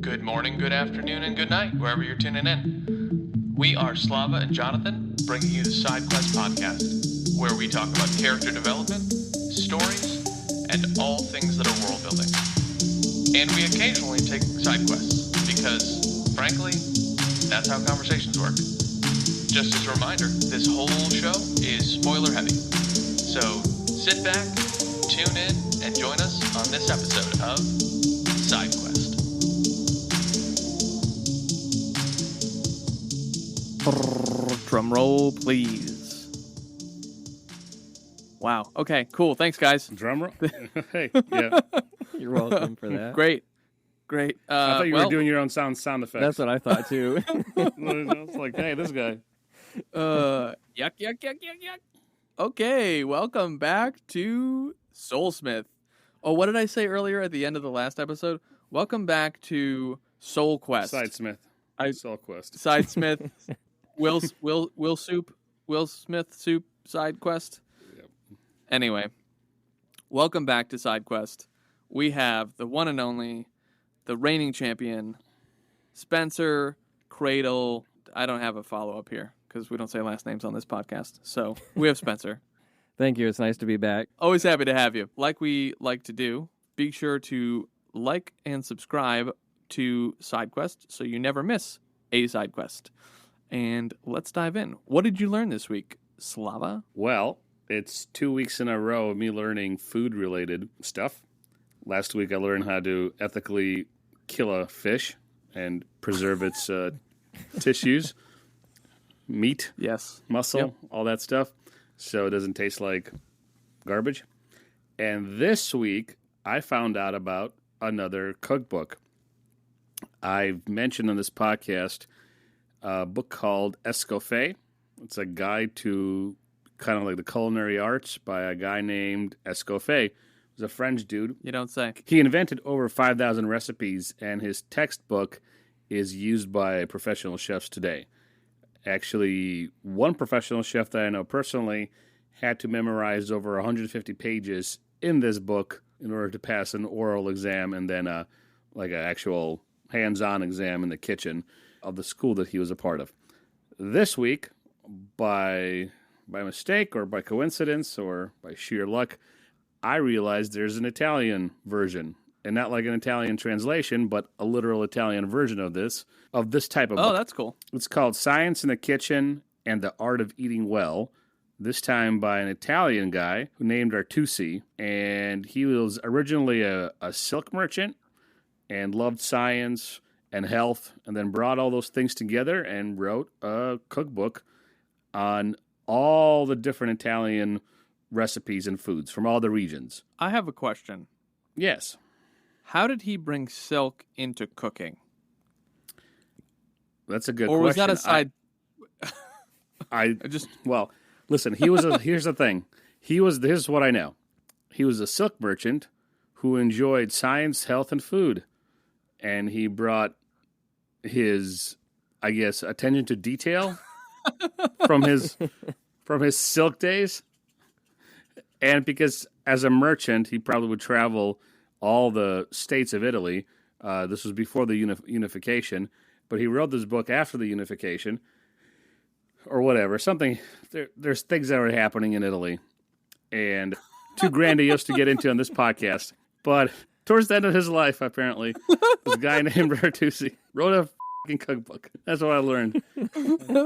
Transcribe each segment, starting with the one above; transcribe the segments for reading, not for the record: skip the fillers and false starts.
Good morning, good afternoon, and good night, wherever you're tuning in. We are Slava and Jonathan, bringing you the Side Quest podcast, where we talk about character development, stories, and all things that are world building. And we occasionally take side quests, because, frankly, that's how conversations work. Just as a reminder, this whole show is spoiler heavy. So sit back, tune in, and join us on this episode of Side Quest. Drum roll, please. Wow. Okay, cool. Thanks, guys. Drum roll? Hey, yeah. You're welcome for that. Great. I thought you were doing your own sound effects. That's what I thought, too. It's like, hey, this guy. Yuck. Okay, welcome back to Soulsmith. Oh, what did I say earlier at the end of the last episode? Welcome back to Soul Quest. Sidesmith. Soul Quest. Sidesmith. Will Smith Soup Side Quest. Yep. Anyway, welcome back to Side Quest. We have the one and only, the reigning champion, Spenser, Cradle. I don't have a follow-up here because we don't say last names on this podcast. So we have Spenser. Thank you. It's nice to be back. Always happy to have you. Like we like to do, be sure to like and subscribe to Side Quest so you never miss a Side Quest. And let's dive in. What did you learn this week, Slava? Well, it's 2 weeks in a row of me learning food-related stuff. Last week I learned how to ethically kill a fish and preserve its tissues, meat, Yes. muscle, all that stuff, so it doesn't taste like garbage. And this week I found out about another cookbook. I've mentioned on this podcast a book called Escoffier. It's a guide to kind of like the culinary arts by a guy named Escoffier. He's a French dude. You don't say. He invented over 5,000 recipes, and his textbook is used by professional chefs today. Actually, one professional chef that I know personally had to memorize over 150 pages in this book in order to pass an oral exam and then an actual hands-on exam in the kitchen of the school that he was a part of. This week, by mistake or by coincidence or by sheer luck, I realized there's an Italian version, and not like an Italian translation, but a literal Italian version of this type of book. Oh, that's cool. It's called Science in the Kitchen and the Art of Eating Well, this time by an Italian guy who named Artusi, and he was originally a silk merchant and loved science and health, and then brought all those things together and wrote a cookbook on all the different Italian recipes and foods from all the regions. I have a question. Yes. How did he bring silk into cooking? That's a good or question. Was that a side? Well, listen, here's the thing. Here's what I know. He was a silk merchant who enjoyed science, health, and food. And he brought his, I guess, attention to detail from his silk days. And because as a merchant, he probably would travel all the states of Italy. This was before the unification. But he wrote this book after the unification. Or whatever. Something. There's things that were happening in Italy. And too grandiose to get into on this podcast. But towards the end of his life, apparently, this guy named Artusi wrote a f***ing cookbook. That's what I learned.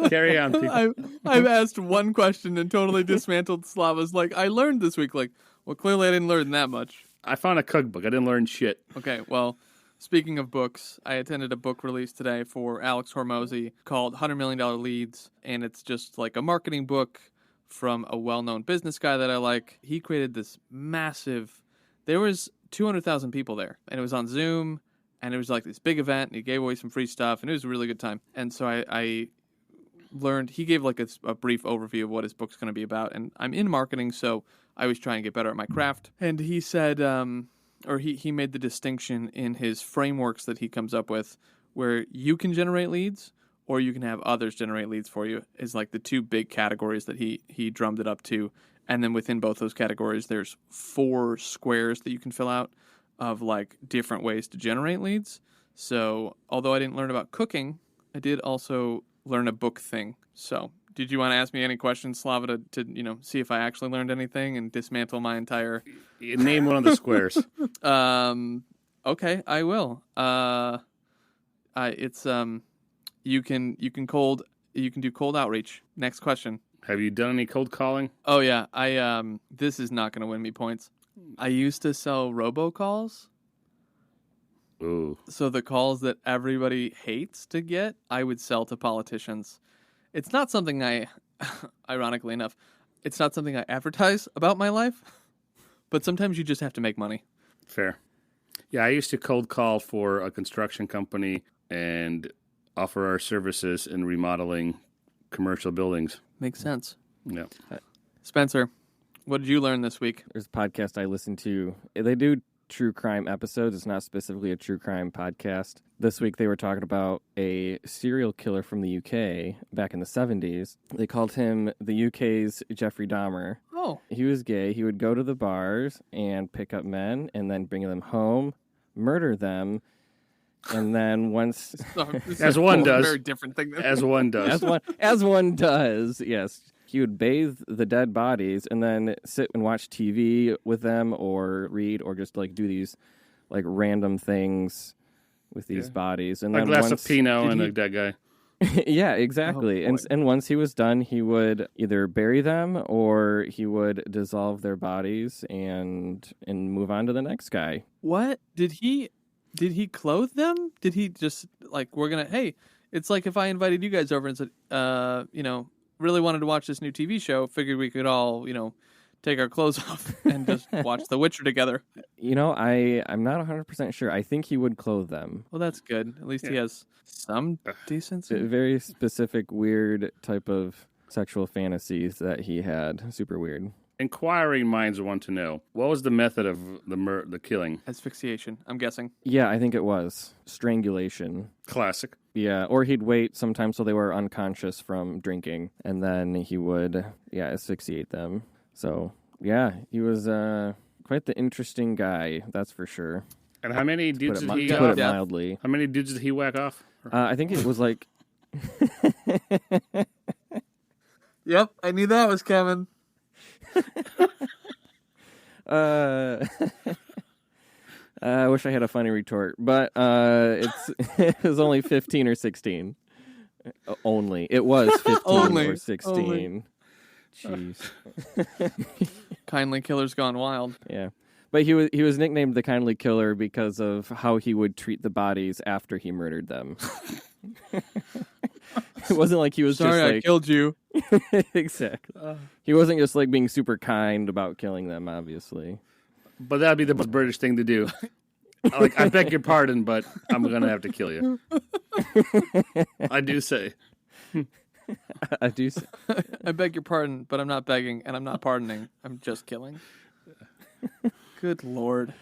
Carry on, people. I've asked one question and totally dismantled Slava's. I learned this week. Well, clearly I didn't learn that much. I found a cookbook. I didn't learn shit. Okay, well, speaking of books, I attended a book release today for Alex Hormozy called $100 Million Leads, and it's just like a marketing book from a well-known business guy that I like. He created this massive... There was 200,000 people there, and it was on Zoom, and it was like this big event, and he gave away some free stuff, and it was a really good time. And so I learned, he gave a brief overview of what his book's going to be about, and I'm in marketing, so I was trying to get better at my craft. And he said, he made the distinction in his frameworks that he comes up with, where you can generate leads, or you can have others generate leads for you, is like the two big categories that he drummed it up to. And then within both those categories, there's 4 squares that you can fill out of different ways to generate leads. So, although I didn't learn about cooking, I did also learn a book thing. So, did you want to ask me any questions, Slava, to see if I actually learned anything and dismantle my entire... Name one of the squares. Okay, I will. It's you can do cold outreach. Next question. Have you done any cold calling? Oh yeah, this is not going to win me points. I used to sell robocalls. Ooh. So the calls that everybody hates to get, I would sell to politicians. It's not something ironically enough, it's not something I advertise about my life, but sometimes you just have to make money. Fair. Yeah, I used to cold call for a construction company and offer our services in remodeling commercial buildings. Makes sense. Yeah. Spenser, what did you learn this week? There's a podcast I listen to. They do true crime episodes. It's not specifically a true crime podcast. This week they were talking about a serial killer from the UK back in the 70s. They called him the UK's Jeffrey Dahmer. Oh. He was gay. He would go to the bars and pick up men and then bring them home, murder them, and then once... As one does. Very different thing. As one does. As one does, yes. He would bathe the dead bodies and then sit and watch TV with them or read or just do these random things with these bodies. And a then glass of Pinot and a dead guy. Yeah, exactly. Oh, and once he was done, he would either bury them or he would dissolve their bodies and move on to the next guy. What? Did he clothe them? Did he just hey, it's like if I invited you guys over and said, really wanted to watch this new TV show, figured we could all, take our clothes off and just watch The Witcher together. I'm not 100% sure. I think he would clothe them. Well, that's good. At least he has some decency. A very specific, weird type of sexual fantasies that he had. Super weird. Inquiring minds want to know, what was the method of the killing? Asphyxiation, I'm guessing. Yeah, I think it was. Strangulation. Classic. Yeah, or he'd wait sometimes till they were unconscious from drinking, and then he would, asphyxiate them. So, yeah, he was quite the interesting guy, that's for sure. And how many dudes did he... To put it mildly. How many dudes did he whack off? I think it was Yep, I knew that was coming. I wish I had a funny retort, but it was only 15 or 16. Only. It was 15 or 16. Only. Jeez. Kindly Killer's Gone Wild. Yeah. But he was nicknamed the Kindly Killer because of how he would treat the bodies after he murdered them. It wasn't like he was Sorry, I killed you. Exactly. He wasn't just being super kind about killing them, obviously. But that'd be the most British thing to do. I beg your pardon, but I'm going to have to kill you. I do say. I do say. I beg your pardon, but I'm not begging, and I'm not pardoning. I'm just killing. Good Lord.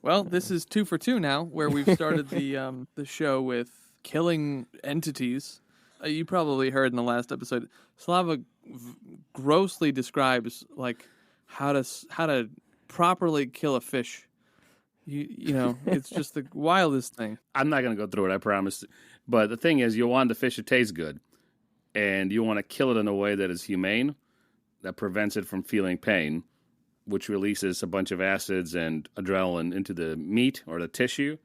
Well, this is 2 for 2 now, where we've started the show with killing entities. You probably heard in the last episode, Slava grossly describes how to properly kill a fish. It's just the wildest thing. I'm not going to go through it, I promise. But the thing is, you want the fish to taste good, and you want to kill it in a way that is humane, that prevents it from feeling pain, which releases a bunch of acids and adrenaline into the meat or the tissue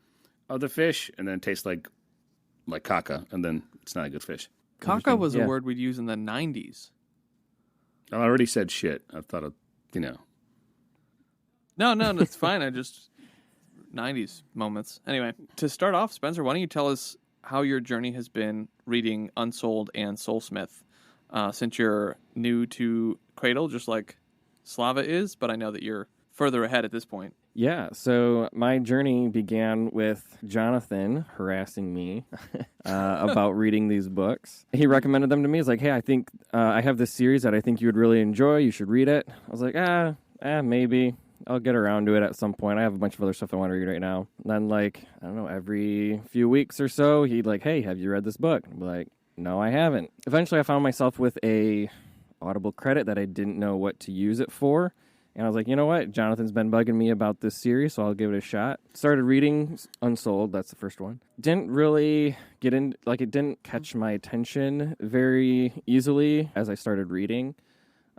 of the fish, and then it tastes like caca, and then it's not a good fish. Caca was a word we'd use in the 90s. I already said shit. I thought of, No, that's fine. 90s moments. Anyway, to start off, Spenser, why don't you tell us how your journey has been reading Unsold and Soulsmith, since you're new to Cradle, just like Slava is, but I know that you're further ahead at this point. Yeah, so my journey began with Jonathan harassing me about reading these books. He recommended them to me. He's like, hey, I think I have this series that I think you would really enjoy. You should read it. I was like, maybe. I'll get around to it at some point. I have a bunch of other stuff I want to read right now. And then, I don't know, every few weeks or so, he'd hey, have you read this book? I'd be like, no, I haven't. Eventually, I found myself with a Audible credit that I didn't know what to use it for. And I was like, you know what? Jonathan's been bugging me about this series, so I'll give it a shot. Started reading Unsold. That's the first one. Didn't really get in, like, it didn't catch my attention very easily as I started reading.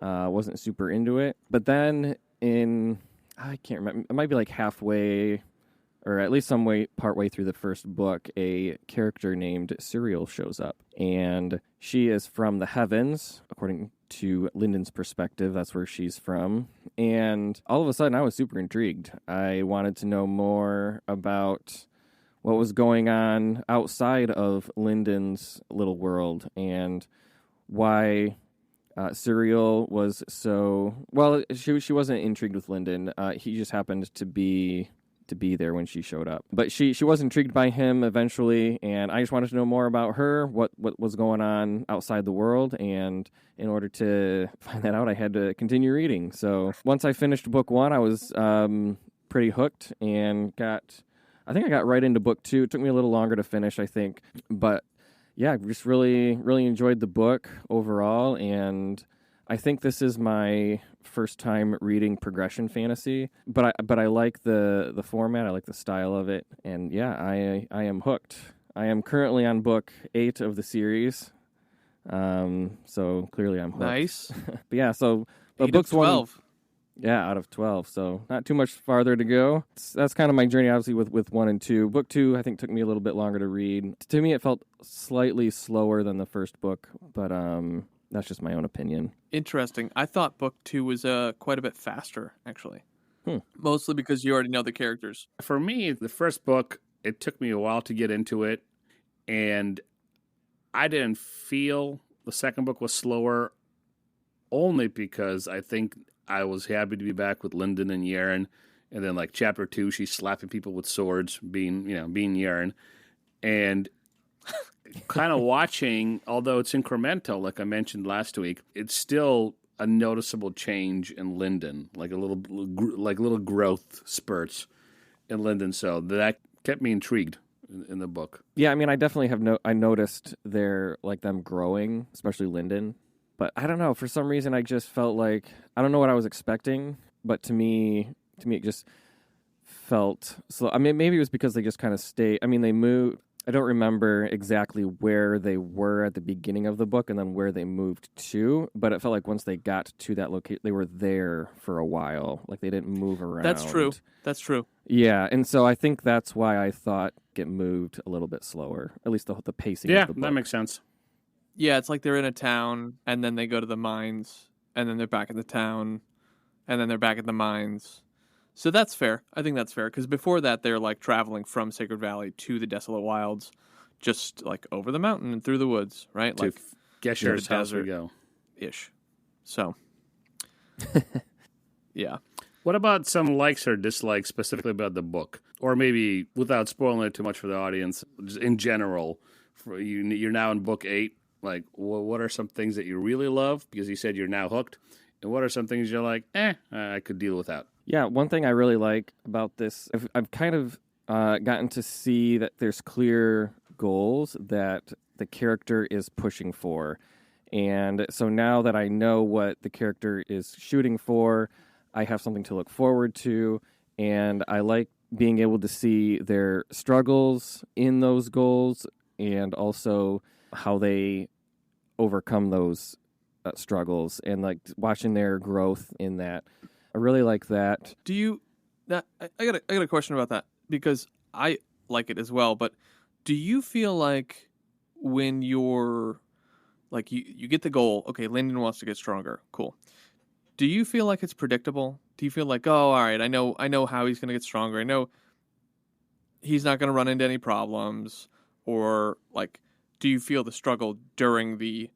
Wasn't super into it. But then I can't remember, it might be like halfway, or at least partway through the first book, a character named Serial shows up. And she is from the heavens, according to Lyndon's perspective. That's where she's from. And all of a sudden, I was super intrigued. I wanted to know more about what was going on outside of Lyndon's little world and why Serial was so... Well, she wasn't intrigued with Lyndon. He just happened to be there when she showed up. But she was intrigued by him eventually, and I just wanted to know more about her, what was going on outside the world, and in order to find that out, I had to continue reading. So once I finished book 1, I was pretty hooked, and I think I got right into book 2. It took me a little longer to finish, I think, but yeah, I just really, really enjoyed the book overall, and I think this is my first time reading progression fantasy, but I like the format. I like the style of it, and yeah, I am hooked. I am currently on book 8 of the series, so clearly I'm hooked. Nice. But yeah, so but 8 books of 12. 1, yeah, out of 12, so not too much farther to go. That's kind of my journey, obviously, with 1 and 2. Book 2, I think, took me a little bit longer to read. To me, it felt slightly slower than the first book, but that's just my own opinion. Interesting. I thought book 2 was quite a bit faster, actually. Mostly because you already know the characters. For me, the first book, it took me a while to get into it, and I didn't feel the second book was slower, only because I think I was happy to be back with Lyndon and Yaren, and then like chapter 2, she's slapping people with swords, being Yaren, and kind of watching, although it's incremental, like I mentioned last week, it's still a noticeable change in Lyndon, like little growth spurts in Lyndon. So that kept me intrigued in the book. Yeah, I mean, I definitely I noticed them growing, especially Lyndon. But I don't know, for some reason I just felt like, I don't know what I was expecting, but to me it just felt slow. I mean, maybe it was because they just kind of stayed. I mean, they moved. I don't remember exactly where they were at the beginning of the book and then where they moved to, but it felt like once they got to that location, they were there for a while. Like they didn't move around. That's true. Yeah, and so I think that's why I thought it moved a little bit slower, at least the pacing of the book. Yeah, that makes sense. Yeah, it's like they're in a town, and then they go to the mines, and then they're back in the town, and then they're back at the mines. So that's fair. I think that's fair, because before that, they're like traveling from Sacred Valley to the Desolate Wilds, just like over the mountain and through the woods, right? To like Gesher's house we go. Ish. So, yeah. What about some likes or dislikes specifically about the book? Or maybe, without spoiling it too much for the audience, just in general, you're now in book 8. Like, what are some things that you really love? Because you said you're now hooked. And what are some things you're like, I could deal without? Yeah, one thing I really like about this, I've kind of gotten to see that there's clear goals that the character is pushing for. And so now that I know what the character is shooting for, I have something to look forward to. And I like being able to see their struggles in those goals and also how they overcome those struggles and like watching their growth in that. I really like that. I got a question about that, because I like it as well, but do you feel like when you're like you get the goal, okay, Lyndon wants to get stronger, cool. Do you feel like it's predictable? Do you feel like, oh, all right, I know how he's going to get stronger. I know he's not going to run into any problems, or like, do you feel the struggle during the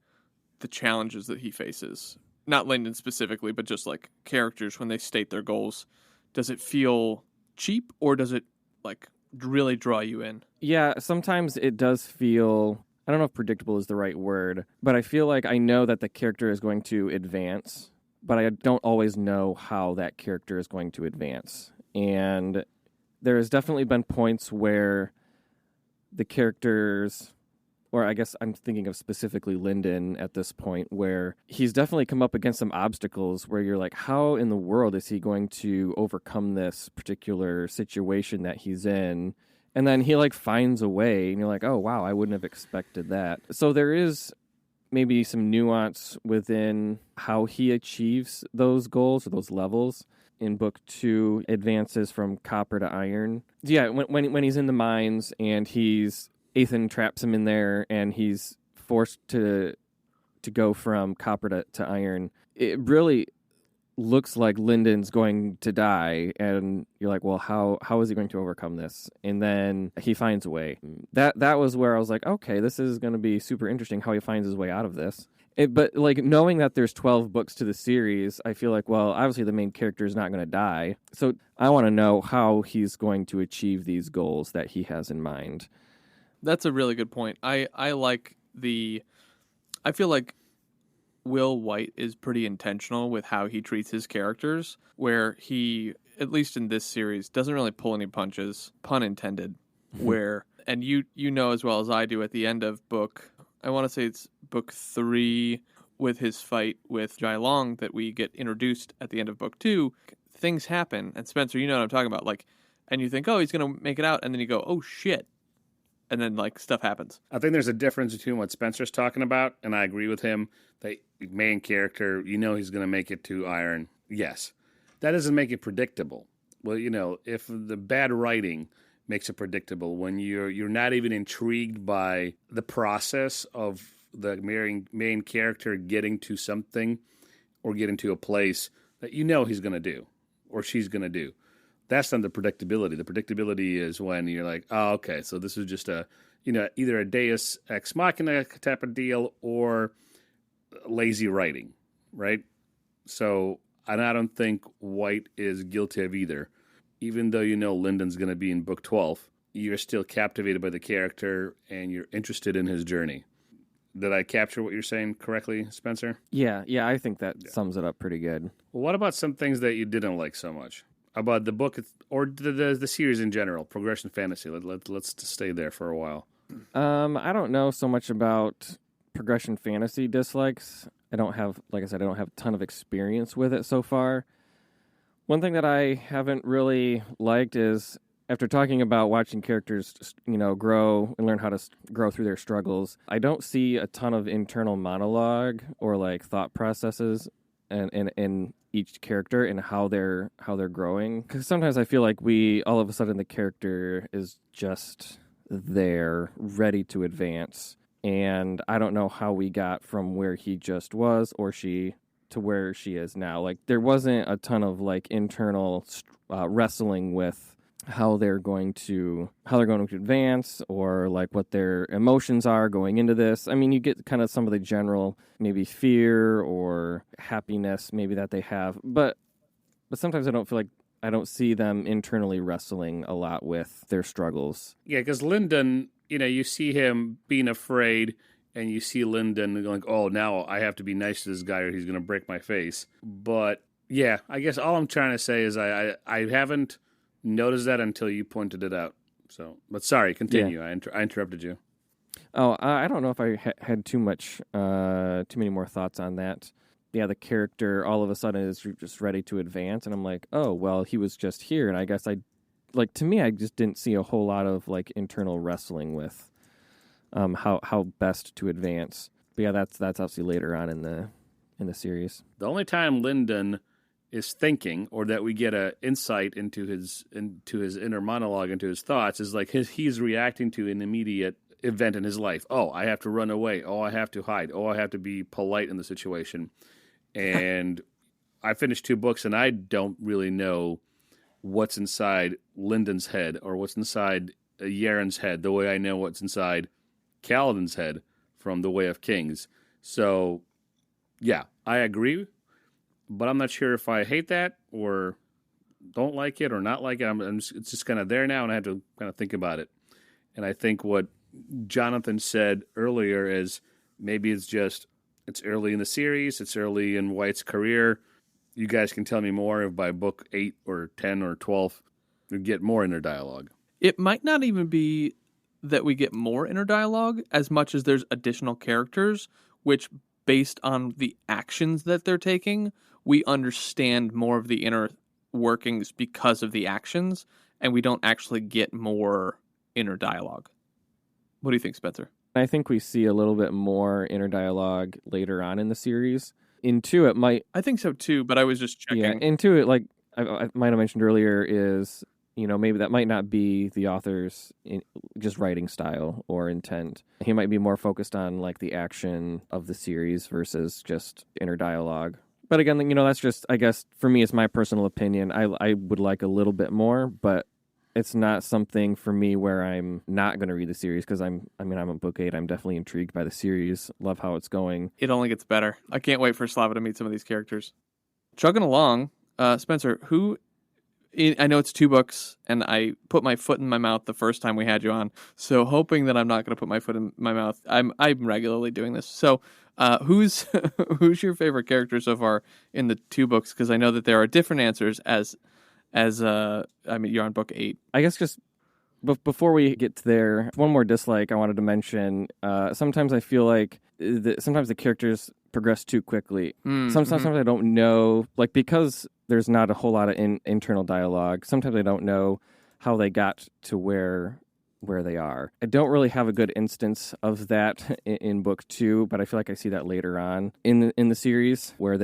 challenges that he faces? Not Lyndon specifically, but just like characters when they state their goals. Does it feel cheap, or does it like really draw you in? Yeah, sometimes it does feel, I don't know if predictable is the right word, but I feel like I know that the character is going to advance, but I don't always know how that character is going to advance. And there has definitely been points where the characters or I guess I'm thinking of specifically Lyndon at this point, where he's definitely come up against some obstacles where you're like, how in the world is he going to overcome this particular situation that he's in? And then he like finds a way, and you're like, oh, wow, I wouldn't have expected that. So there is maybe some nuance within how he achieves those goals or those levels. In book 2, advances from copper to iron. Yeah, when he's in the mines and Ethan traps him in there and he's forced to go from copper to iron, it really looks like Lyndon's going to die, and you're like, well, how is he going to overcome this? And then he finds a way. That was where I was like, okay, this is going to be super interesting how he finds his way out of this. But like knowing that there's 12 books to the series, I feel like, well, obviously the main character is not going to die. So I want to know how he's going to achieve these goals that he has in mind. That's a really good point. I feel like Will Wight is pretty intentional with how he treats his characters, where he, at least in this series, doesn't really pull any punches, pun intended, where, and you know as well as I do, at the end of I want to say it's book 3 with his fight with Jai Long that we get introduced at the end of book 2, things happen. And Spencer, you know what I'm talking about. Like, and you think, oh, he's going to make it out. And then you go, oh, shit. And then, like, stuff happens. I think there's a difference between what Spencer's talking about, and I agree with him. The main character, you know he's going to make it to iron. Yes. That doesn't make it predictable. Well, you know, if the bad writing makes it predictable, when you're not even intrigued by the process of the main character getting to something or getting to a place that you know he's going to do or she's going to do. That's not the predictability. The predictability is when you're like, oh, okay, so this is just either a Deus Ex Machina type of deal or lazy writing, right? So, and I don't think Wight is guilty of either. Even though you know Lyndon's going to be in book 12, you're still captivated by the character and you're interested in his journey. Did I capture what you're saying correctly, Spencer? Yeah, I think that sums it up pretty good. Well, what about some things that you didn't like so much? About the book or the series in general, Progression Fantasy. Let's stay there for a while. I don't know so much about Progression Fantasy dislikes. I don't have a ton of experience with it so far. One thing that I haven't really liked is, after talking about watching characters, grow and learn how to grow through their struggles, I don't see a ton of internal monologue or like thought processes in each character and how they're growing. Because sometimes I feel like all of a sudden the character is just there, ready to advance, and I don't know how we got from where he just was or she to where she is now. Like, there wasn't a ton of like internal wrestling with how they're going to advance or like what their emotions are going into this. I mean, you get kind of some of the general maybe fear or happiness maybe that they have, but sometimes I don't see them internally wrestling a lot with their struggles. Yeah, because Lyndon, you see him being afraid, and you see Lyndon going, oh, now I have to be nice to this guy or he's going to break my face. But, yeah, I guess all I'm trying to say is I haven't noticed that until you pointed it out. So, but sorry, continue. Yeah. I interrupted you. Oh, I don't know if I had too many more thoughts on that. Yeah, the character all of a sudden is just ready to advance, and I'm like, oh, well, he was just here, and I guess to me, I just didn't see a whole lot of like internal wrestling with how best to advance. But yeah, that's obviously later on in the series. The only time Lyndon is thinking, or that we get a insight into his inner monologue, into his thoughts, is like he's reacting to an immediate event in his life. Oh, I have to run away. Oh, I have to hide. Oh, I have to be polite in the situation. And I finished 2 books, and I don't really know what's inside Lyndon's head or what's inside Yaren's head the way I know what's inside Kaladin's head from The Way of Kings. So, yeah, I agree, but I'm not sure if I hate that or don't like it or not like it. It's just kind of there now, and I have to kind of think about it. And I think what Jonathan said earlier is maybe it's early in the series, it's early in Wight's career. You guys can tell me more if by book 8 or 10 or 12 we get more in their dialogue. It might not even be that we get more inner dialogue as much as there's additional characters, which, based on the actions that they're taking, we understand more of the inner workings because of the actions, and we don't actually get more inner dialogue. What do you think, Spencer? I think we see a little bit more inner dialogue later on in the series. In 2, it might... I think so too, but I was just checking. Yeah, in 2, it, like I might have mentioned earlier, is, maybe that might not be the author's just writing style or intent. He might be more focused on, like, the action of the series versus just inner dialogue. But again, that's just, I guess, for me, it's my personal opinion. I would like a little bit more, but it's not something for me where I'm not going to read the series because I'm at book 8. I'm definitely intrigued by the series. Love how it's going. It only gets better. I can't wait for Slava to meet some of these characters. Chugging along, Spencer, I know it's 2 books, and I put my foot in my mouth the first time we had you on, so hoping that I'm not going to put my foot in my mouth. I'm regularly doing this. So who's your favorite character so far in the 2 books? Because I know that there are different answers you're on book 8. I guess just before we get to there, one more dislike I wanted to mention. Sometimes I feel like sometimes the characters progress too quickly. Sometimes I don't know, like, because there's not a whole lot of internal dialogue. Sometimes I don't know how they got to where they are. I don't really have a good instance of that in book 2, but I feel like I see that later on in the series where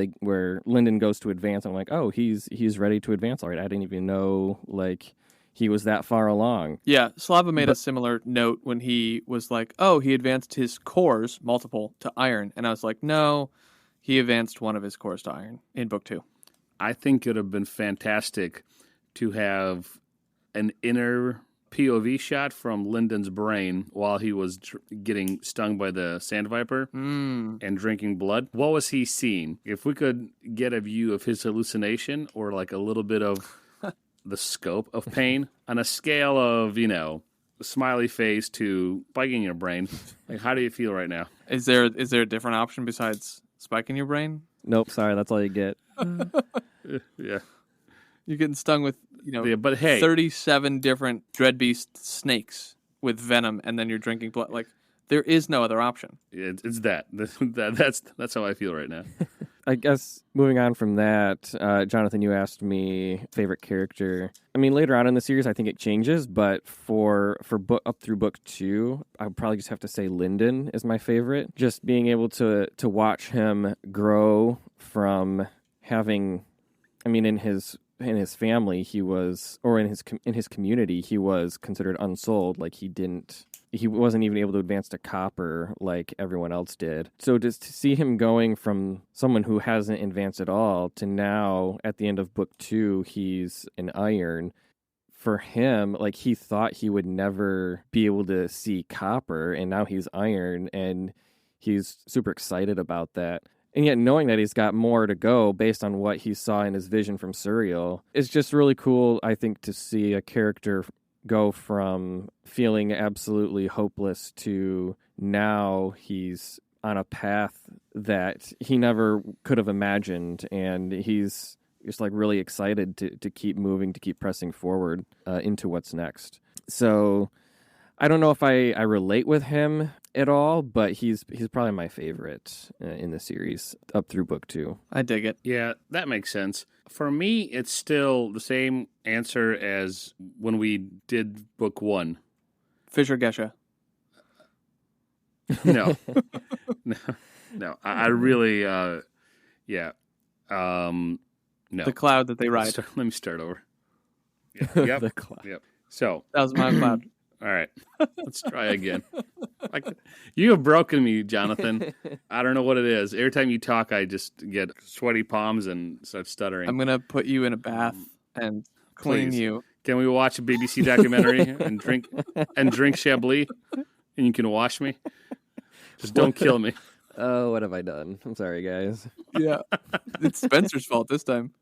Lyndon goes to advance. I'm like, oh, he's ready to advance. All right, I didn't even know like he was that far along. Yeah, Slava made a similar note when he was like, oh, he advanced his cores, multiple, to iron. And I was like, no, he advanced one of his cores to iron in book 2. I think it would have been fantastic to have an inner POV shot from Lyndon's brain while he was getting stung by the sand viper and drinking blood. What was he seeing? If we could get a view of his hallucination or like a little bit of the scope of pain on a scale of, smiley face to spiking your brain, like, how do you feel right now? Is there a different option besides spiking your brain? Nope, sorry, that's all you get. Yeah. You're getting stung with, but hey, 37 different dreadbeast snakes with venom, and then you're drinking blood. Like, there is no other option. It's that. That's how I feel right now. I guess moving on from that, Jonathan, you asked me favorite character. I mean, later on in the series, I think it changes, but for book up through book 2, I would probably just have to say Lyndon is my favorite. Just being able to watch him grow from having, in his family, he was, or in his community, he was considered unsold. Like, he wasn't even able to advance to copper like everyone else did. So just to see him going from someone who hasn't advanced at all to now at the end of book 2, he's an iron. For him, like, he thought he would never be able to see copper, and now he's iron, and he's super excited about that. And yet knowing that he's got more to go based on what he saw in his vision from Suriel, it's just really cool, I think, to see a character go from feeling absolutely hopeless to now he's on a path that he never could have imagined, and he's just like really excited to keep moving, to keep pressing forward into what's next. So I don't know if I relate with him at all, but he's probably my favorite in the series up through book 2. I dig it. Yeah, that makes sense. For me, it's still the same answer as when we did book 1. Fisher Gesha. No. No. I really, yeah. No. The cloud that they ride. Let me start over. Yeah. Yep. The cloud. Yep. So. That was my cloud. All right. Let's try again. You have broken me, Jonathan. I don't know what it is. Every time you talk, I just get sweaty palms and start stuttering. I'm going to put you in a bath and clean Please. you. Can we watch a BBC documentary and drink Chablis, and you can wash me? Just don't kill me. Oh, what have I done? I'm sorry, guys. Yeah. It's Spencer's fault this time.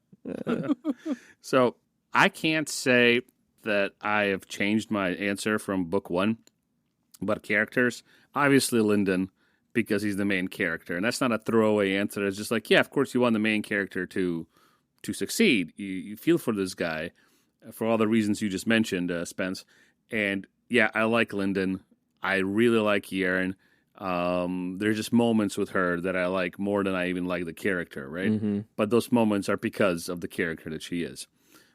So I can't say that I have changed my answer from book 1, but characters, obviously Lyndon, because he's the main character, and that's not a throwaway answer. It's just like, yeah, of course you want the main character to succeed. You feel for this guy for all the reasons you just mentioned, Spence. And yeah, I like Lyndon. I really like Yaren. There's just moments with her that I like more than I even like the character, right? Mm-hmm. But those moments are because of the character that she is,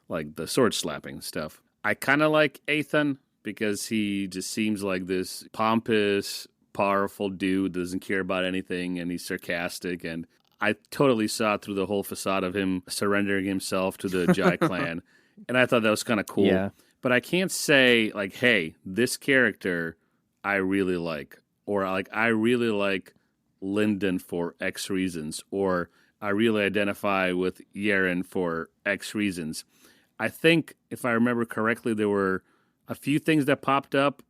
like the sword slapping stuff. I kind of like Ethan because he just seems like this pompous, powerful dude that doesn't care about anything, and he's sarcastic. And I totally saw through the whole facade of him surrendering himself to the Jai clan, and I thought that was kind of cool. Yeah. But I can't say, like, hey, this character I really like. Or, like, I really like Lyndon for X reasons. Or I really identify with Yaren for X reasons. I think, if I remember correctly, there were a few things that popped up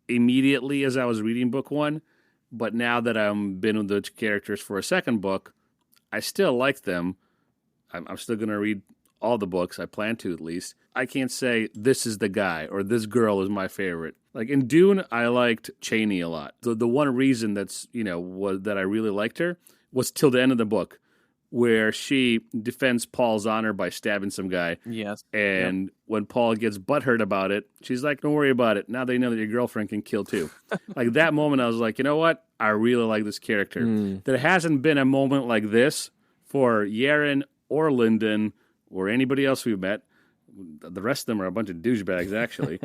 immediately as I was reading book one. But now that I've been with the characters for a second book, I still like them. I'm still going to read all the books. I plan to, at least. I can't say this is the guy or this girl is my favorite. Like in Dune, I liked Cheney a lot. The one reason that's, was that I really liked her was till the end of the book, where she defends Paul's honor by stabbing some guy. Yes. And when Paul gets butthurt about it, she's like, don't worry about it. Now they know that your girlfriend can kill too. Like that moment, I was like, you know what? I really like this character. There hasn't been a moment like this for Yaren or Lyndon or anybody else we've met. The rest of them are a bunch of douchebags, actually.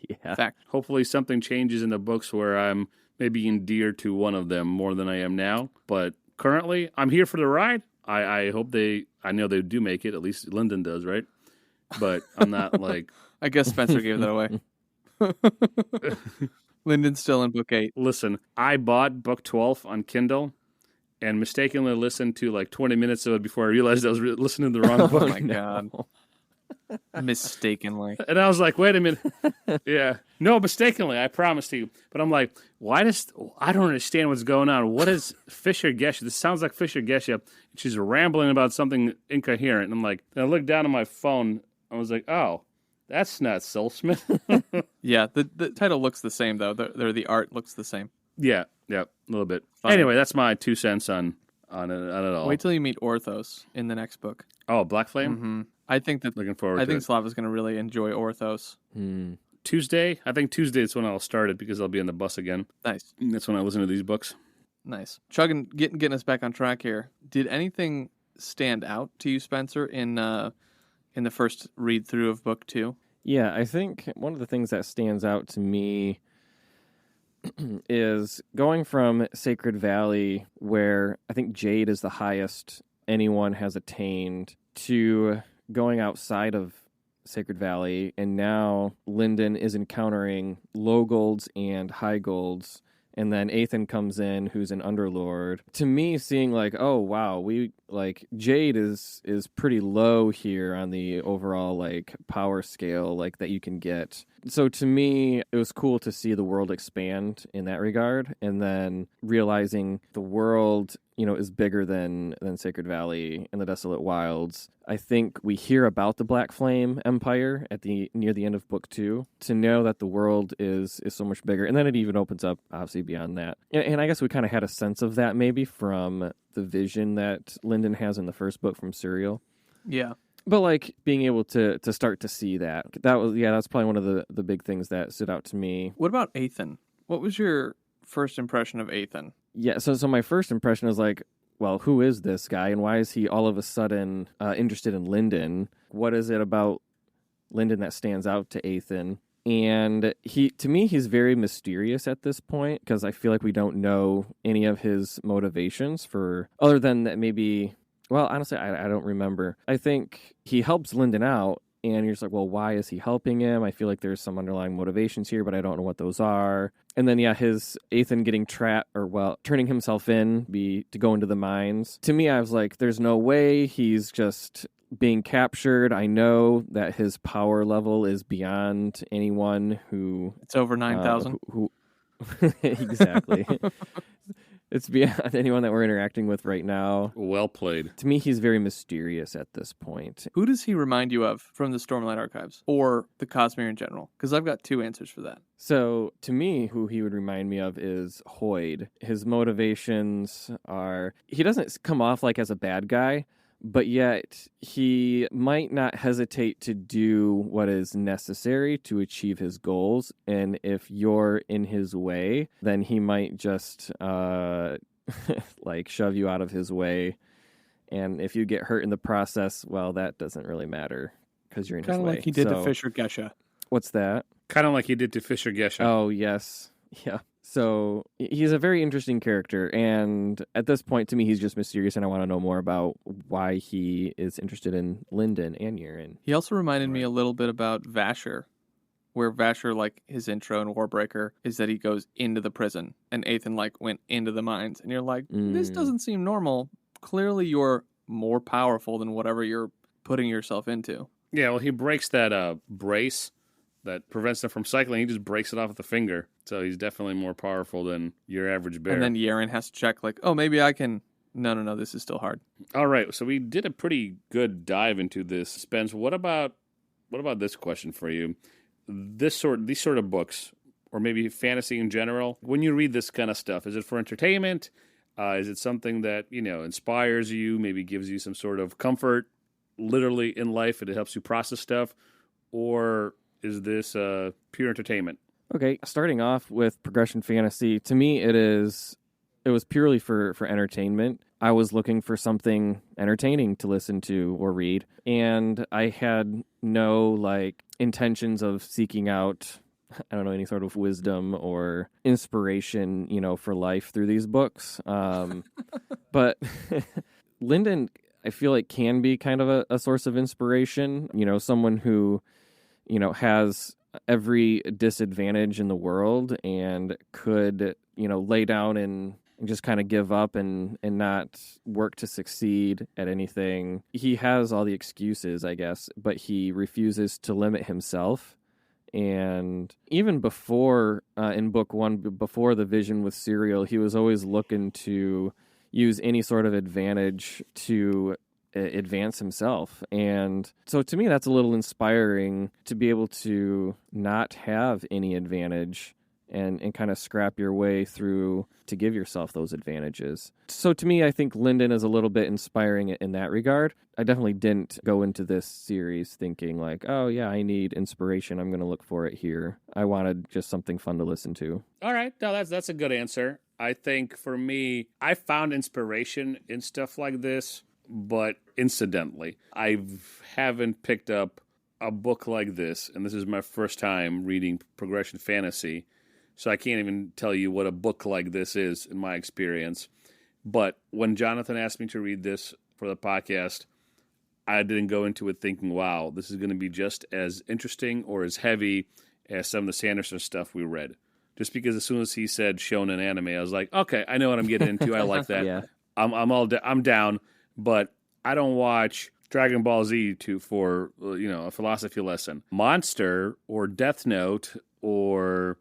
Yeah. Fact. Hopefully something changes in the books where I'm maybe endeared to one of them more than I am now. But currently, I'm here for the ride. I hope I know they do make it. At least Lyndon does, right? But I'm not like... I guess Spenser gave that away. Lyndon's still in book 8. Listen, I bought book 12 on Kindle and mistakenly listened to like 20 minutes of it before I realized I was listening to the wrong book. Oh my God. Mistakenly. And I was like, wait a minute. Yeah. No, mistakenly, I promise to you. But I'm like, I don't understand what's going on. What is Fisher Geshe? This sounds like Fisher Geshe. She's rambling about something incoherent. And I'm like, then I looked down at my phone. I was like, oh, that's not Soulsmith. Yeah, the title looks the same, though. The art looks the same. Yeah, a little bit. Fine. Anyway, that's my 2 cents on it all. Wait till you meet Orthos in the next book. Oh, Black Flame? Mm-hmm. I think Looking forward to think it. Slava's going to really enjoy Orthos. Tuesday? I think Tuesday is when I'll start it because I'll be on the bus again. Nice. That's when I listen to these books. Nice. Chugging, getting us back on track here. Did anything stand out to you, Spenser, in the first read through of book 2? Yeah, I think one of the things that stands out to me is going from Sacred Valley, where I think Jade is the highest anyone has attained, to going outside of Sacred Valley, and now Lyndon is encountering low golds and high golds, and then Ethan comes in, who's an underlord. To me, seeing like, oh wow, Jade is pretty low here on the overall like power scale like that you can get. So to me, it was cool to see the world expand in that regard, and then realizing the world, is bigger than Sacred Valley and the Desolate Wilds. I think we hear about the Black Flame Empire near the end of book 2. To know that the world is so much bigger, and then it even opens up obviously beyond that. And I guess we kind of had a sense of that maybe from the vision that Lyndon has in the first book from Serial. Yeah. But like being able to start to see that's probably one of the big things that stood out to me. What about Ethan? What was your first impression of Ethan? Yeah, so my first impression is like, well, who is this guy, and why is he all of a sudden interested in Lyndon? What is it about Lyndon that stands out to Ethan? And to me, he's very mysterious at this point, because I feel like we don't know any of his motivations other than that maybe. Well, honestly, I don't remember. I think he helps Lyndon out, and you're just like, well, why is he helping him? I feel like there's some underlying motivations here, but I don't know what those are. And then, his Ethan getting trapped, turning himself in to go into the mines. To me, I was like, there's no way he's just being captured. I know that his power level is beyond anyone who... It's over 9,000. Who exactly. It's beyond anyone that we're interacting with right now. Well played. To me, he's very mysterious at this point. Who does he remind you of from the Stormlight Archives or the Cosmere in general? Because I've got 2 answers for that. So, to me, who he would remind me of is Hoyd. His motivations are... He doesn't come off like as a bad guy, but yet he might not hesitate to do what is necessary to achieve his goals. And if you're in his way, then he might just like shove you out of his way. And if you get hurt in the process, well, that doesn't really matter because you're in his way. Kind of like he did to Fisher Gesha. What's that? Kind of like he did to Fisher Gesha. Oh, yes. Yeah. So he's a very interesting character. And at this point, to me, he's just mysterious. And I want to know more about why he is interested in Lyndon and Urien. He also reminded me a little bit about Vasher, where Vasher, like his intro in Warbreaker, is that he goes into the prison and Ethan like went into the mines. And you're like, this doesn't seem normal. Clearly you're more powerful than whatever you're putting yourself into. Yeah, well, he breaks that brace that prevents them from cycling. He just breaks it off with the finger. So he's definitely more powerful than your average bear. And then Urien has to check like, oh, maybe I can... No, this is still hard. All right, so we did a pretty good dive into this. Spence, what about this question for you? These sort of books, or maybe fantasy in general, when you read this kind of stuff, is it for entertainment? Is it something that, inspires you, maybe gives you some sort of comfort, literally in life, and it helps you process stuff? Or is this pure entertainment? Okay, starting off with progression fantasy, to me it was purely for entertainment. I was looking for something entertaining to listen to or read, and I had no intentions of seeking out, I don't know, any sort of wisdom or inspiration, for life through these books. But Lyndon, I feel like, can be kind of a source of inspiration, someone who, has every disadvantage in the world and could, lay down and just kind of give up and not work to succeed at anything. He has all the excuses, I guess, but he refuses to limit himself. And even before, in book one, before the vision with Serial, he was always looking to use any sort of advantage to advance himself. And so to me, that's a little inspiring to be able to not have any advantage and kind of scrap your way through to give yourself those advantages. So to me, I think Lyndon is a little bit inspiring in that regard. I definitely didn't go into this series thinking like, oh yeah, I need inspiration, I'm going to look for it here. I wanted just something fun to listen to. All right, no, that's a good answer. I think for me, I found inspiration in stuff like this, but incidentally. I haven't picked up a book like this, and this is my first time reading progression fantasy, so I can't even tell you what a book like this is in my experience. But when Jonathan asked me to read this for the podcast, I didn't go into it thinking, wow, this is going to be just as interesting or as heavy as some of the Sanderson stuff we read. Just because as soon as he said shonen anime, I was like, okay, I know what I'm getting into. I like that. Yeah. I'm down, but I don't watch Dragon Ball Z for a philosophy lesson. Monster or Death Note or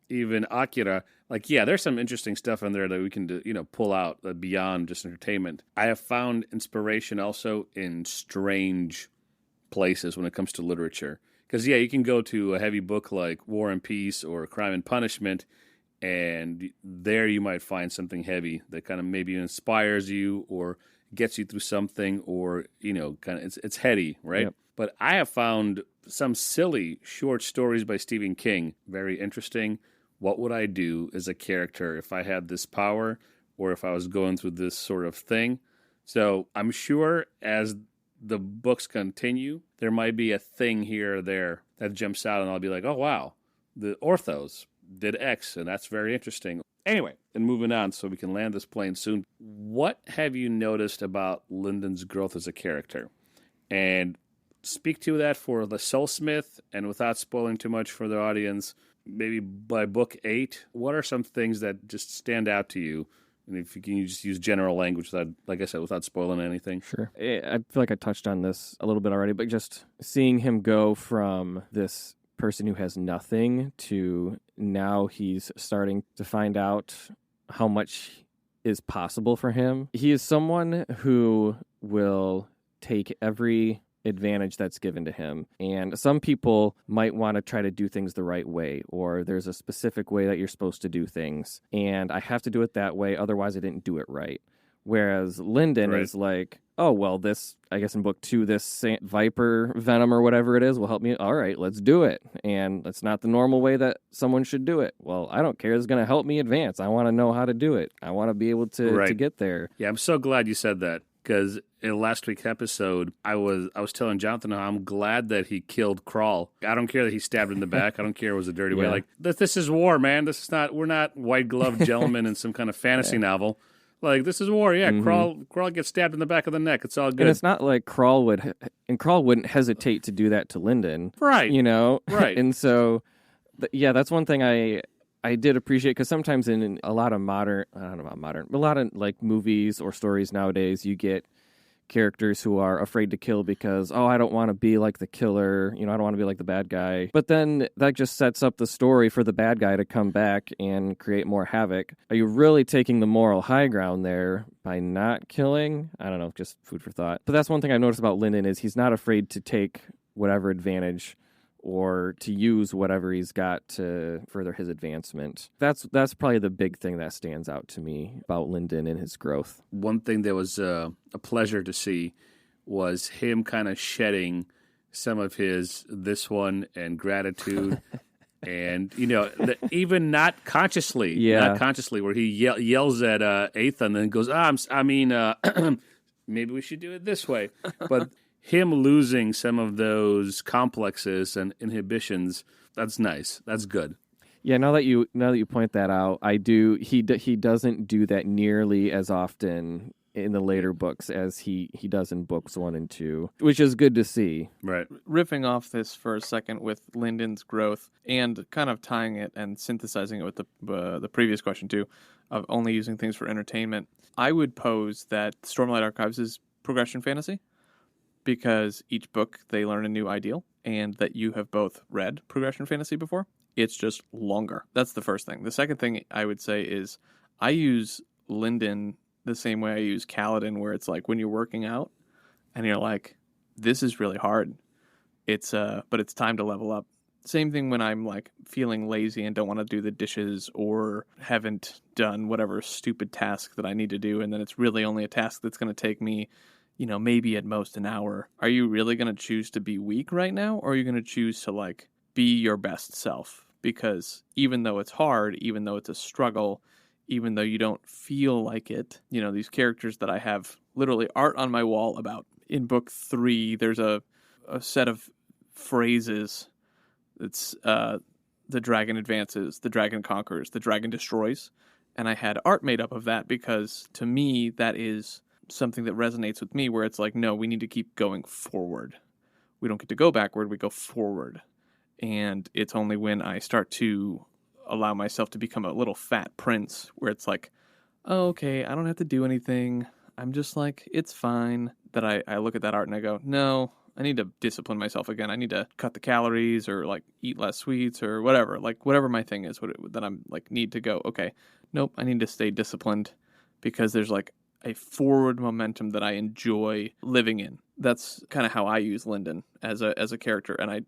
even Akira, there's some interesting stuff in there that we can pull out beyond just entertainment. I have found inspiration also in strange places when it comes to literature. Because, you can go to a heavy book like War and Peace or Crime and Punishment, and there you might find something heavy that kind of maybe inspires you or gets you through something, or, it's heady, right? Yep. But I have found some silly short stories by Stephen King very interesting. What would I do as a character if I had this power or if I was going through this sort of thing? So I'm sure as the books continue, there might be a thing here or there that jumps out and I'll be like, oh, wow, the Orthos did X, and that's very interesting. Anyway, and moving on so we can land this plane soon. What have you noticed about Lyndon's growth as a character? And speak to that for the Soulsmith, and without spoiling too much for the audience, maybe by book 8, what are some things that just stand out to you? And if you can just use general language, without, like I said, without spoiling anything. Sure. I feel like I touched on this a little bit already, but just seeing him go from this person who has nothing to now he's starting to find out how much is possible for him. He is someone who will take every advantage that's given to him. And some people might want to try to do things the right way, or there's a specific way that you're supposed to do things, and I have to do it that way, otherwise I didn't do it right. Whereas Lyndon is like, oh, well, this, I guess in book 2, this viper venom or whatever it is will help me. All right, let's do it. And it's not the normal way that someone should do it. Well, I don't care. It's going to help me advance. I want to know how to do it. I want to be able to get there. Yeah, I'm so glad you said that, because in last week's episode, I was telling Jonathan how I'm glad that he killed Crawl. I don't care that he stabbed in the back. I don't care it was a dirty way. Like, this is war, man. This is not, we're not white-gloved gentlemen in some kind of fantasy novel. Like, this is war, yeah. Mm-hmm. Crawl gets stabbed in the back of the neck. It's all good. And it's not like Crawl wouldn't hesitate to do that to Lyndon. Right. You know? Right. And so, that's one thing I did appreciate, because sometimes in a lot of modern, I don't know about modern, but a lot of like movies or stories nowadays, you get characters who are afraid to kill because, I don't want to be like the killer, I don't want to be like the bad guy. But then that just sets up the story for the bad guy to come back and create more havoc. Are you really taking the moral high ground there by not killing? I don't know, just food for thought. But that's one thing I've noticed about Lyndon is he's not afraid to take whatever advantage or to use whatever he's got to further his advancement. That's probably the big thing that stands out to me about Lyndon and his growth. One thing that was a pleasure to see was him kind of shedding some of his this one and gratitude. And, even not consciously, where he yells at Ethan and then goes, maybe we should do it this way. But him losing some of those complexes and inhibitions, that's nice. That's good. Yeah, now that you point that out, he doesn't do that nearly as often in the later books as he does in books 1 and 2, which is good to see. Right. Riffing off this for a second with Lyndon's growth and kind of tying it and synthesizing it with the previous question too, of only using things for entertainment, I would pose that Stormlight Archives is progression fantasy, because each book they learn a new ideal, and that you have both read progression fantasy before. It's just longer. That's the first thing. The second thing I would say is I use Lyndon the same way I use Kaladin, where it's like when you're working out and you're like, this is really hard. But it's time to level up. Same thing when I'm like feeling lazy and don't want to do the dishes or haven't done whatever stupid task that I need to do, and then it's really only a task that's going to take me maybe at most an hour. Are you really going to choose to be weak right now? Or are you going to choose to like be your best self? Because even though it's hard, even though it's a struggle, even though you don't feel like it, these characters that I have literally art on my wall about. In book 3, there's a set of phrases. It's the dragon advances, the dragon conquers, the dragon destroys. And I had art made up of that because to me, that is something that resonates with me, where it's like, no, we need to keep going forward. We don't get to go backward, we go forward. And it's only when I start to allow myself to become a little fat prince, where it's like, oh, okay, I don't have to do anything. I'm just like, it's fine, that I look at that art and I go, no, I need to discipline myself again. I need to cut the calories or like eat less sweets or whatever. Like whatever my thing is, that I'm like need to go, okay, nope, I need to stay disciplined, because there's like a forward momentum that I enjoy living in. That's kind of how I use Lyndon as a character. And I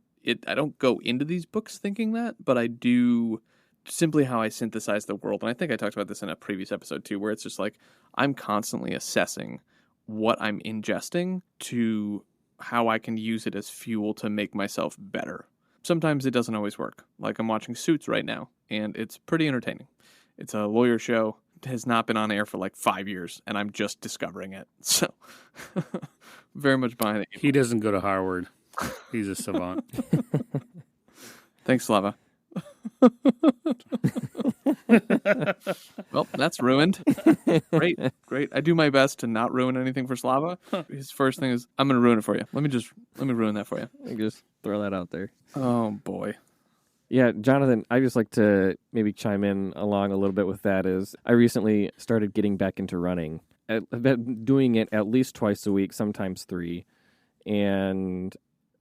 don't go into these books thinking that, but I do simply how I synthesize the world. And I think I talked about this in a previous episode too, where it's just like, I'm constantly assessing what I'm ingesting to how I can use it as fuel to make myself better. Sometimes it doesn't always work. Like I'm watching Suits right now, and it's pretty entertaining. It's a lawyer show. It has not been on air for like 5 years, and I'm just discovering it. So very much behind it. He doesn't go to Harvard. He's a savant. Thanks, Slava. Well, that's ruined. Great. I do my best to not ruin anything for Slava. His first thing is, I'm going to ruin it for you. Let me ruin that for you. Just throw that out there. Oh, boy. Yeah, Jonathan, I just like to maybe chime in along a little bit with that. Is I recently started getting back into running. I've been doing it at least twice a week, sometimes 3. And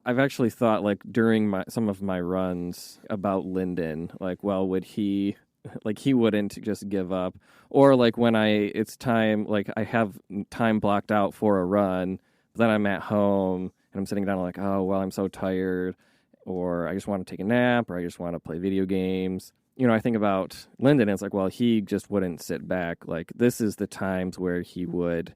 I've actually thought, like, during some of my runs about Lyndon, like, well, would he, like, he wouldn't just give up. Or, like, when it's time, like, I have time blocked out for a run, then I'm at home, and I'm sitting down like, oh, well, I'm so tired, or I just want to take a nap, or I just want to play video games. I think about Lyndon, and it's like, well, he just wouldn't sit back. Like, this is the times where he would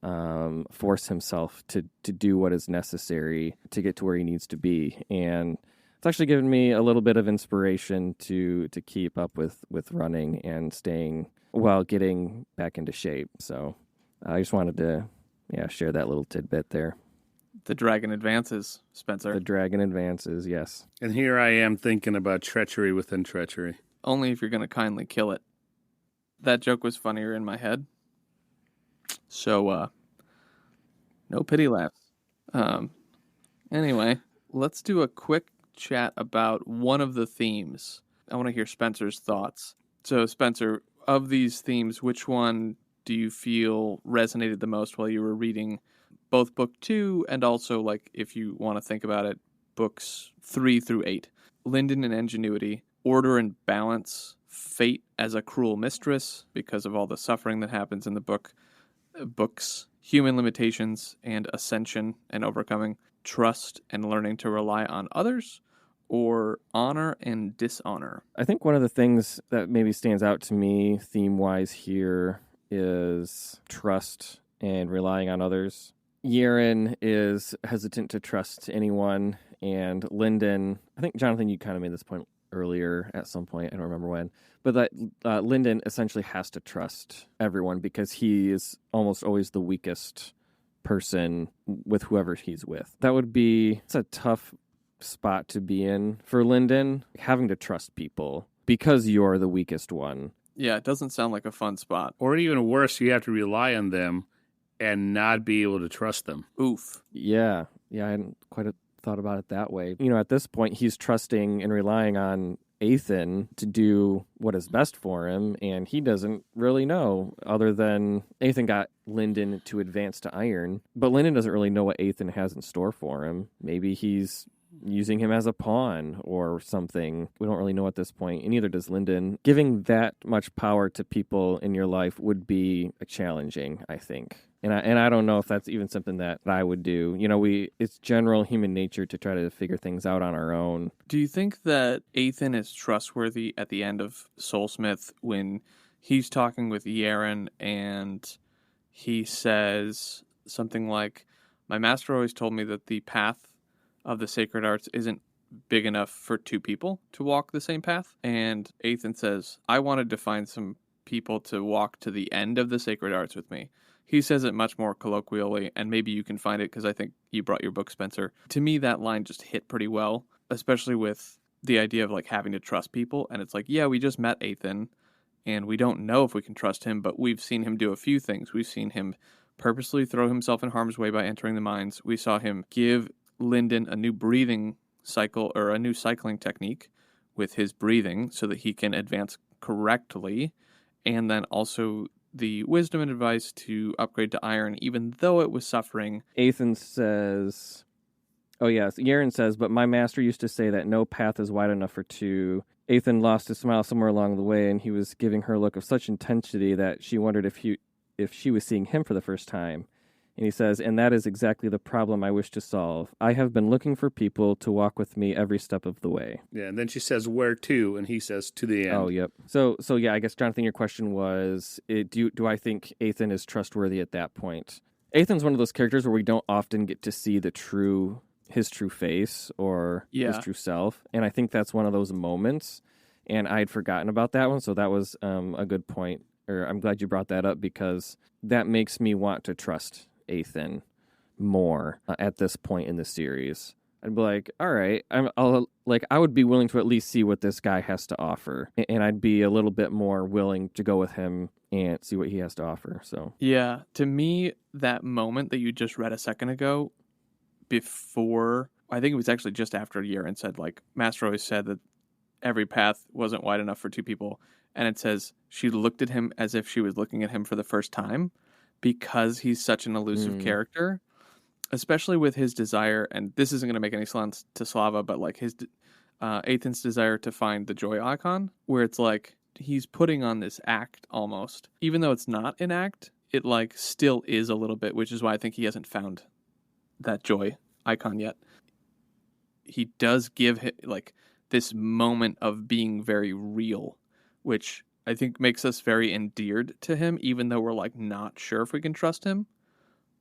force himself to do what is necessary to get to where he needs to be. And it's actually given me a little bit of inspiration to keep up with running and staying while getting back into shape. So I just wanted to share that little tidbit there. The dragon advances, Spenser. The dragon advances, yes. And here I am thinking about treachery within treachery. Only if you're going to kindly kill it. That joke was funnier in my head. So, no pity laughs. Anyway, let's do a quick chat about one of the themes. I want to hear Spenser's thoughts. So, Spenser, of these themes, which one do you feel resonated the most while you were reading both book 2 and also, like, if you want to think about it, books 3 through 8? Linden and ingenuity, order and balance, fate as a cruel mistress because of all the suffering that happens in the books, human limitations and ascension and overcoming, trust and learning to rely on others, or honor and dishonor? I think one of the things that maybe stands out to me theme-wise here is trust and relying on others. Yeren is hesitant to trust anyone, and Linden, I think, Jonathan, you kind of made this point earlier at some point, I don't remember when, but that Linden essentially has to trust everyone because he is almost always the weakest person with whoever he's with. It's a tough spot to be in for Linden, having to trust people because you're the weakest one. Yeah, it doesn't sound like a fun spot. Or even worse, you have to rely on them and not be able to trust them. Oof. Yeah, I hadn't quite thought about it that way. At this point, he's trusting and relying on Ethan to do what is best for him, and he doesn't really know, other than Ethan got Linden to advance to Iron, but Linden doesn't really know what Ethan has in store for him. Maybe he's using him as a pawn or something. We don't really know at this point, and neither does Linden. Giving that much power to people in your life would be challenging, I think. And I don't know if that's even something that I would do. It's general human nature to try to figure things out on our own. Do you think that Ethan is trustworthy at the end of Soulsmith when he's talking with Yeren and he says something like, "My master always told me that the path of the sacred arts isn't big enough for two people to walk the same path." And Ethan says, "I wanted to find some people to walk to the end of the sacred arts with me." He says it much more colloquially, and maybe you can find it because I think you brought your book, Spenser. To me, that line just hit pretty well, especially with the idea of like having to trust people. And it's like, yeah, we just met Ethan, and we don't know if we can trust him, but we've seen him do a few things. We've seen him purposely throw himself in harm's way by entering the mines. We saw him give Linden a new breathing cycle or a new cycling technique with his breathing so that he can advance correctly, and then also the wisdom and advice to upgrade to Iron even though it was suffering. Ethan says, Yeren says, "But my master used to say that no path is wide enough for two." Ethan lost his smile somewhere along the way, and he was giving her a look of such intensity that she wondered if she was seeing him for the first time. And he says, "And that is exactly the problem I wish to solve. I have been looking for people to walk with me every step of the way." Yeah, and then she says, "Where to?" And he says, "To the end." Oh, yep. So yeah, I guess, Jonathan, your question was, do I think Ethan is trustworthy at that point? Ethan's one of those characters where we don't often get to see his true face or his true self. And I think that's one of those moments. And I had forgotten about that one, so that was a good point. Or I'm glad you brought that up because that makes me want to trust Ethan more at this point in the series. I'd be like, all right, I would be willing to at least see what this guy has to offer, and I'd be a little bit more willing to go with him and see what he has to offer. So yeah, to me, that moment that you just read a second ago, before, I think it was actually just after Yeren said, like, Master always said that every path wasn't wide enough for two people, and it says she looked at him as if she was looking at him for the first time. Because he's such an elusive character, especially with his desire, and this isn't going to make any sense to Slava, but like his Ethan's desire to find the joy icon, where it's like he's putting on this act almost, even though it's not an act, it like still is a little bit, which is why I think he hasn't found that joy icon yet. He does give like this moment of being very real, which I think makes us very endeared to him, even though we're like not sure if we can trust him.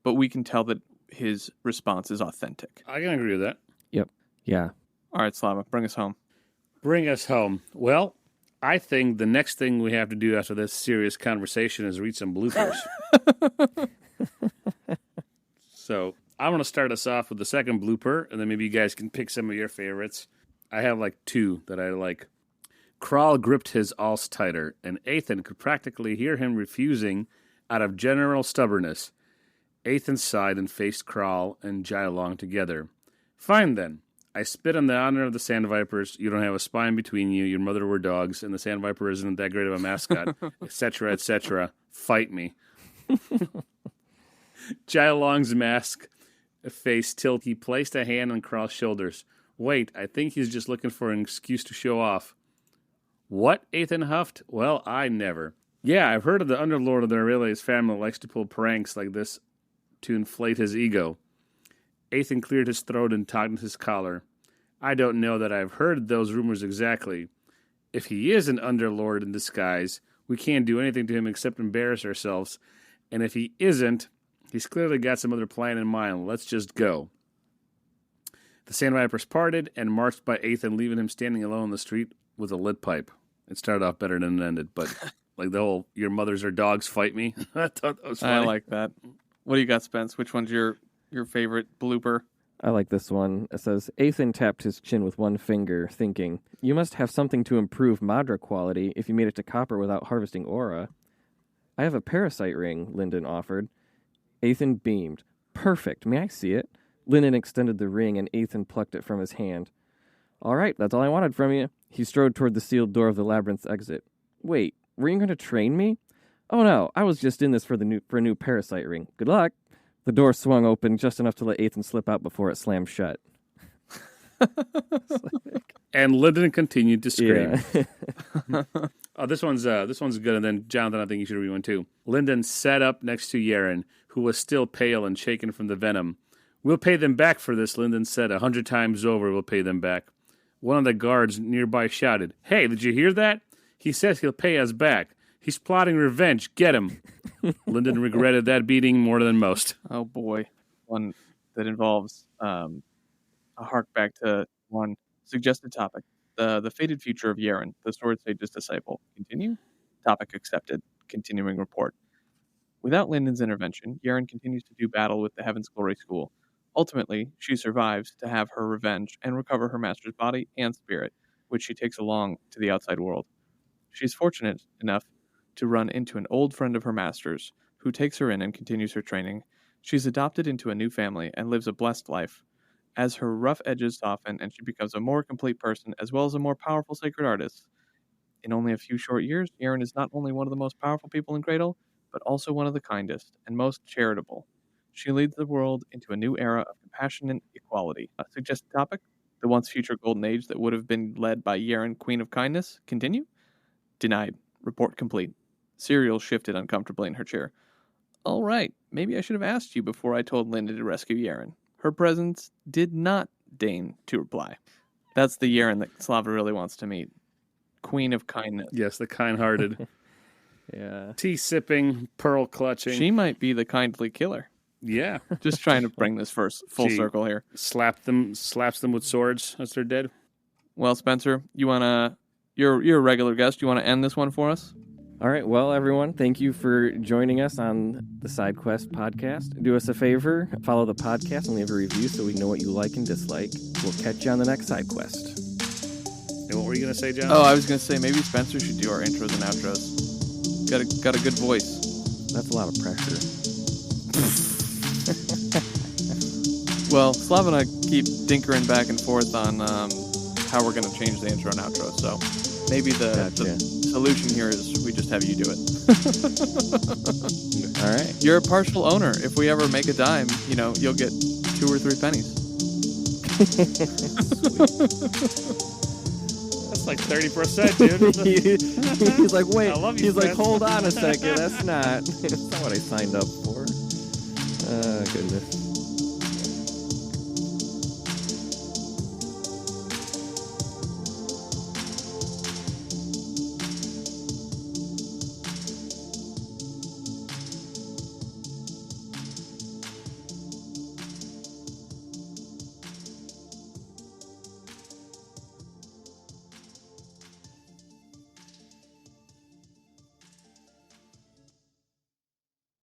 but we can tell that his response is authentic. I can agree with that. Yep. Yeah. All right, Slava, bring us home. Bring us home. Well, I think the next thing we have to do after this serious conversation is read some bloopers. So I'm going to start us off with the second blooper, and then maybe you guys can pick some of your favorites. I have like two that I like. Crawl gripped his alls tighter, and Ethan could practically hear him refusing out of general stubbornness. Ethan sighed and faced Crawl and Jai along together. Fine then. I spit on the honor of the Sand Vipers. You don't have a spine between you. Your mother were dogs, and the Sand Viper isn't that great of a mascot, etc., etc. Fight me. Jai Long's mask face tilt. He placed a hand on Crawl's shoulders. Wait, I think he's just looking for an excuse to show off. What? Ethan huffed. Well, I never. Yeah, I've heard of the underlord of the Aurelius family likes to pull pranks like this to inflate his ego. Ethan cleared his throat and tightened his collar. I don't know that I've heard those rumors exactly. If he is an underlord in disguise, we can't do anything to him except embarrass ourselves. And if he isn't, he's clearly got some other plan in mind. Let's just go. The Sand Vipers parted and marched by Ethan, leaving him standing alone in the street with a lit pipe. It started off better than it ended, but like the whole "your mothers are dogs, fight me." I thought that was funny. I like that. What do you got, Spence? Which one's your favorite blooper? I like this one. It says, Ethan tapped his chin with one finger, thinking, you must have something to improve Madra quality if you made it to copper without harvesting aura. I have a parasite ring, Lyndon offered. Ethan beamed. Perfect. May I see it? Lyndon extended the ring, and Ethan plucked it from his hand. All right, that's all I wanted from you. He strode toward the sealed door of the labyrinth's exit. Wait, were you going to train me? Oh no, I was just in this for a new parasite ring. Good luck. The door swung open just enough to let Ethan slip out before it slammed shut. And Lyndon continued to scream. Yeah. Oh, this one's good. And then Jonathan, I think you should read one too. Lyndon sat up next to Yaren, who was still pale and shaken from the venom. We'll pay them back for this, Lyndon said. 100 times over, we'll pay them back. One of the guards nearby shouted, Hey, did you hear that? He says he'll pay us back. He's plotting revenge. Get him. Lyndon regretted that beating more than most. Oh, boy. One that involves a hark back to one suggested topic. The fated future of Yaren, the Sword Sage's disciple. Continue? Topic accepted. Continuing report. Without Lyndon's intervention, Yaren continues to do battle with the Heaven's Glory School. Ultimately, she survives to have her revenge and recover her master's body and spirit, which she takes along to the outside world. She's fortunate enough to run into an old friend of her master's, who takes her in and continues her training. She's adopted into a new family and lives a blessed life. As her rough edges soften and she becomes a more complete person as well as a more powerful sacred artist. In only a few short years, Yaren is not only one of the most powerful people in Cradle, but also one of the kindest and most charitable. She leads the world into a new era of compassion and equality. A suggested topic? The once future golden age that would have been led by Yaren, Queen of Kindness. Continue? Denied. Report complete. Serial shifted uncomfortably in her chair. All right, maybe I should have asked you before I told Linda to rescue Yaren. Her presence did not deign to reply. That's the Yaren that Slava really wants to meet. Queen of Kindness. Yes, the kind-hearted. Yeah. Tea sipping, pearl clutching. She might be the kindly killer. Yeah. Just trying to bring this first full circle here. Slaps them with swords as they're dead. Well, Spencer, you're a regular guest. You want to end this one for us? All right. Well, everyone, thank you for joining us on the Side Quest podcast. Do us a favor, follow the podcast and leave a review so we know what you like and dislike. We'll catch you on the next Side Quest. And what were you going to say, John? Oh, I was going to say maybe Spencer should do our intros and outros. Got a good voice. That's a lot of pressure. Well, Slav and I keep dinkering back and forth on how we're going to change the intro and outro. So maybe the solution here is we just have you do it. All right. You're a partial owner. If we ever make a dime, you'll get 2 or 3 pennies. That's like 30%, dude. He's like, wait. I love you, He's like, Spence. hold on a second. That's not what I signed up for. Goodness.